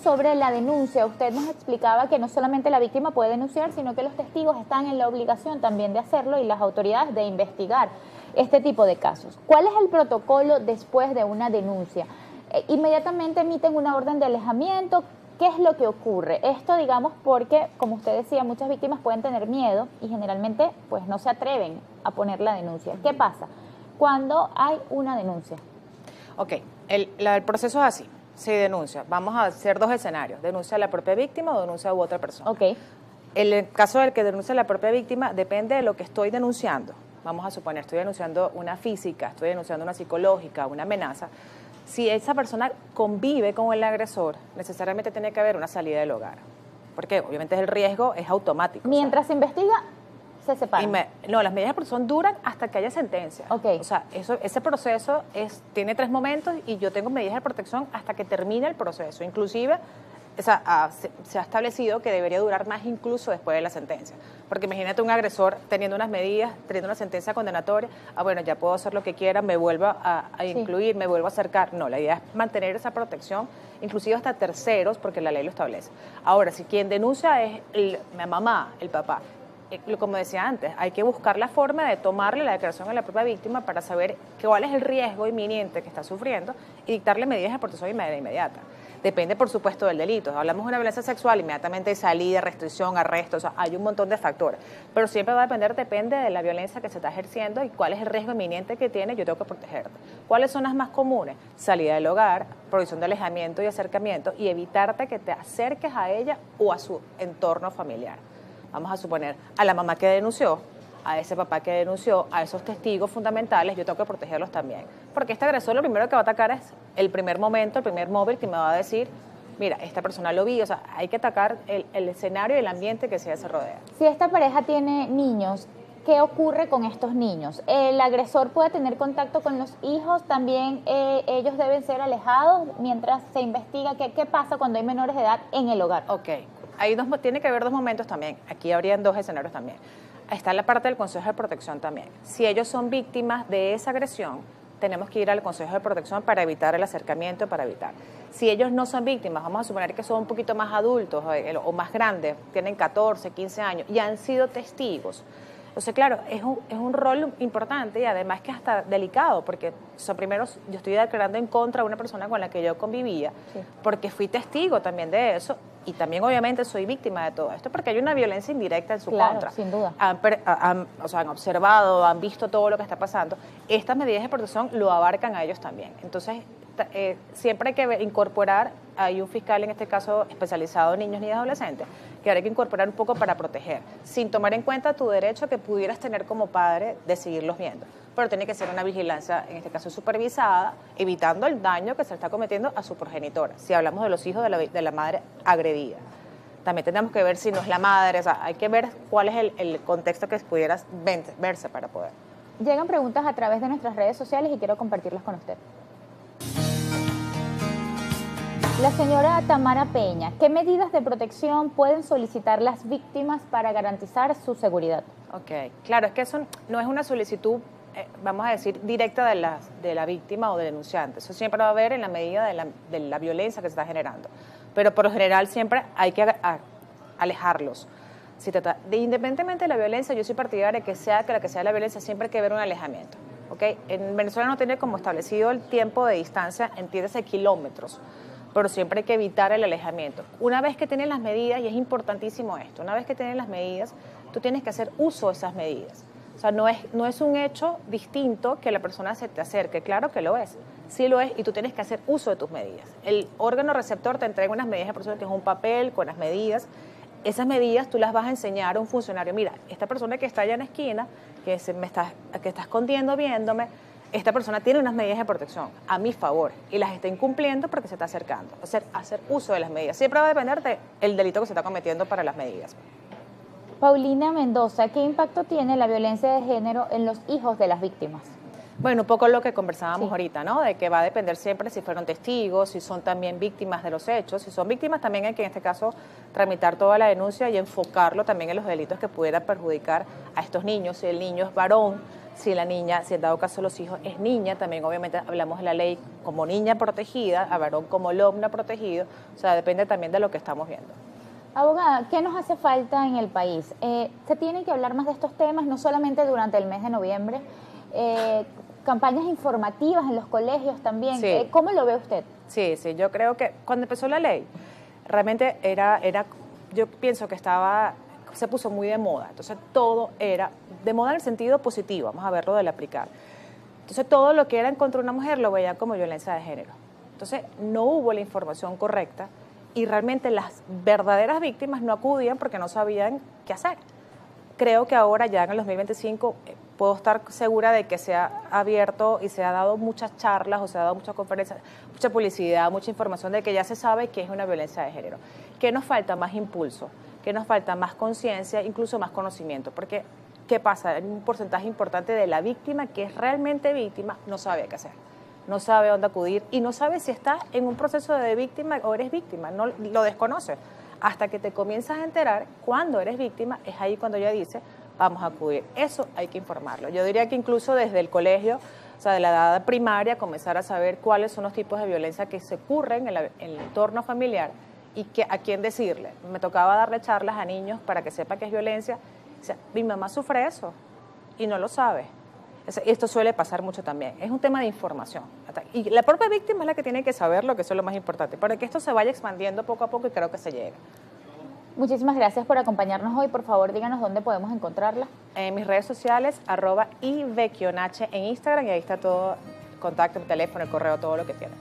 sobre la denuncia, usted nos explicaba que no solamente la víctima puede denunciar, sino que los testigos están en la obligación también de hacerlo y las autoridades de investigar este tipo de casos. ¿Cuál es el protocolo después de una denuncia? Inmediatamente emiten una orden de alejamiento. ¿Qué es lo que ocurre? Esto, digamos, porque, como usted decía, muchas víctimas pueden tener miedo y generalmente pues no se atreven a poner la denuncia. ¿Qué pasa cuando hay una denuncia? Ok, el proceso es así, se denuncia. Vamos a hacer dos escenarios, denuncia a la propia víctima o denuncia a otra persona. Ok. El caso del que denuncia a la propia víctima depende de lo que estoy denunciando. Vamos a suponer, estoy denunciando una física, estoy denunciando una psicológica, una amenaza. Si esa persona convive con el agresor, necesariamente tiene que haber una salida del hogar. Porque obviamente el riesgo es automático. Mientras se investiga, se separan. No, las medidas de protección duran hasta que haya sentencia. Okay. O sea, ese proceso tiene 3 momentos y yo tengo medidas de protección hasta que termine el proceso. Inclusive, se ha establecido que debería durar más incluso después de la sentencia. Porque imagínate un agresor teniendo unas medidas, teniendo una sentencia condenatoria, bueno, ya puedo hacer lo que quiera, me vuelvo a incluir, me vuelvo a acercar. No, la idea es mantener esa protección, inclusive hasta terceros, porque la ley lo establece. Ahora, si quien denuncia es la mamá, el papá, como decía antes, hay que buscar la forma de tomarle la declaración a la propia víctima para saber cuál es el riesgo inminente que está sufriendo y dictarle medidas de protección de inmediata. Depende, por supuesto, del delito. Hablamos de una violencia sexual, inmediatamente hay salida, restricción, arresto, o sea, hay un montón de factores. Pero siempre va a depende de la violencia que se está ejerciendo y cuál es el riesgo inminente que tiene, yo tengo que protegerte. ¿Cuáles son las más comunes? Salida del hogar, prohibición de alejamiento y acercamiento y evitarte que te acerques a ella o a su entorno familiar. Vamos a suponer a la mamá que denunció, a ese papá que denunció, a esos testigos fundamentales, yo tengo que protegerlos también. Porque este agresor lo primero que va a atacar es el primer momento, el primer móvil que me va a decir, mira, esta persona lo vi, o sea, hay que atacar el escenario y el ambiente que se rodea. Si esta pareja tiene niños, ¿qué ocurre con estos niños? ¿El agresor puede tener contacto con los hijos? ¿También ellos deben ser alejados mientras se investiga? ¿Qué pasa cuando hay menores de edad en el hogar? Ok, tiene que haber 2 momentos también, aquí habrían 2 escenarios también. Está la parte del Consejo de Protección también. Si ellos son víctimas de esa agresión, tenemos que ir al Consejo de Protección para evitar el acercamiento, para evitar. Si ellos no son víctimas, vamos a suponer que son un poquito más adultos o más grandes, tienen 14, 15 años y han sido testigos. Entonces, claro, es un rol importante y además que hasta delicado, porque primero yo estoy declarando en contra de una persona con la que yo convivía, sí, porque fui testigo también de eso y también obviamente soy víctima de todo esto, porque hay una violencia indirecta en su contra. Sin duda. Han observado, han visto todo lo que está pasando. Estas medidas de protección lo abarcan a ellos también. Entonces, siempre hay que incorporar, hay un fiscal en este caso especializado en niños y adolescentes, que ahora hay que incorporar un poco para proteger, sin tomar en cuenta tu derecho que pudieras tener como padre de seguirlos viendo. Pero tiene que ser una vigilancia, en este caso supervisada, evitando el daño que se está cometiendo a su progenitora, si hablamos de los hijos de la madre agredida. También tenemos que ver si no es la madre, o sea, hay que ver cuál es el contexto que pudiera verse para poder. Llegan preguntas a través de nuestras redes sociales y quiero compartirlas con usted. La señora Tamara Peña, ¿qué medidas de protección pueden solicitar las víctimas para garantizar su seguridad? Ok, claro, es que eso no es una solicitud, vamos a decir, directa de la víctima o del denunciante. Eso siempre va a haber en la medida de la violencia que se está generando. Pero por lo general siempre hay que alejarlos. Independientemente de la violencia, yo soy partidaria de que la que sea la violencia, siempre hay que ver un alejamiento. ¿Okay? En Venezuela no tiene como establecido el tiempo de distancia, entiéndase kilómetros, pero siempre hay que evitar el alejamiento. Una vez que tienen las medidas, y es importantísimo esto, una vez que tienen las medidas, tú tienes que hacer uso de esas medidas. O sea, no es un hecho distinto que la persona se te acerque, claro que lo es, sí lo es, y tú tienes que hacer uso de tus medidas. El órgano receptor te entrega unas medidas de protección, que es un papel con las medidas. Esas medidas tú las vas a enseñar a un funcionario. Mira, esta persona que está allá en la esquina, que está escondiendo viéndome, esta persona tiene unas medidas de protección a mi favor y las está incumpliendo porque se está acercando. O sea, hacer uso de las medidas. Siempre va a depender del delito que se está cometiendo para las medidas. Paulina Mendoza, ¿qué impacto tiene la violencia de género en los hijos de las víctimas? Bueno, un poco lo que conversábamos ahorita, ¿no? De que va a depender siempre si fueron testigos, si son también víctimas de los hechos. Si son víctimas, también hay que, en este caso, tramitar toda la denuncia y enfocarlo también en los delitos que pudieran perjudicar a estos niños. Si el niño es varón, Si la niña, si en dado caso los hijos es niña, también obviamente hablamos de la ley como niña protegida, a varón como lomna protegido, o sea, depende también de lo que estamos viendo. Abogada, ¿qué nos hace falta en el país? Se tiene que hablar más de estos temas, no solamente durante el mes de noviembre, campañas informativas en los colegios también. Sí. ¿Cómo lo ve usted? Sí, yo creo que cuando empezó la ley, realmente yo pienso que se puso muy de moda, entonces todo era de moda en el sentido positivo, vamos a verlo del aplicar. Entonces todo lo que era en contra de una mujer lo veían como violencia de género. Entonces no hubo la información correcta y realmente las verdaderas víctimas no acudían porque no sabían qué hacer. Creo que ahora ya en el 2025 puedo estar segura de que se ha abierto y se ha dado muchas charlas o se ha dado muchas conferencias, mucha publicidad, mucha información de que ya se sabe que es una violencia de género. ¿Qué nos falta? Más impulso, que nos falta más conciencia, incluso más conocimiento, porque ¿qué pasa? Hay un porcentaje importante de la víctima que es realmente víctima, no sabe qué hacer, no sabe dónde acudir y no sabe si está en un proceso de víctima o eres víctima, no lo desconoce. Hasta que te comienzas a enterar cuando eres víctima, es ahí cuando ella dice, vamos a acudir. Eso hay que informarlo. Yo diría que incluso desde el colegio, o sea, de la edad primaria, comenzar a saber cuáles son los tipos de violencia que se ocurren en el entorno familiar y a quién decirle. Me tocaba darle charlas a niños para que sepa que es violencia. O sea, mi mamá sufre eso y no lo sabe. Esto suele pasar mucho también. Es un tema de información. Y la propia víctima es la que tiene que saberlo, que eso es lo más importante, para que esto se vaya expandiendo poco a poco y creo que se llega. Muchísimas gracias por acompañarnos hoy. Por favor, díganos dónde podemos encontrarla. En mis redes sociales, @ivecchionache en Instagram, y ahí está todo, contacto, el teléfono, el correo, todo lo que tienen.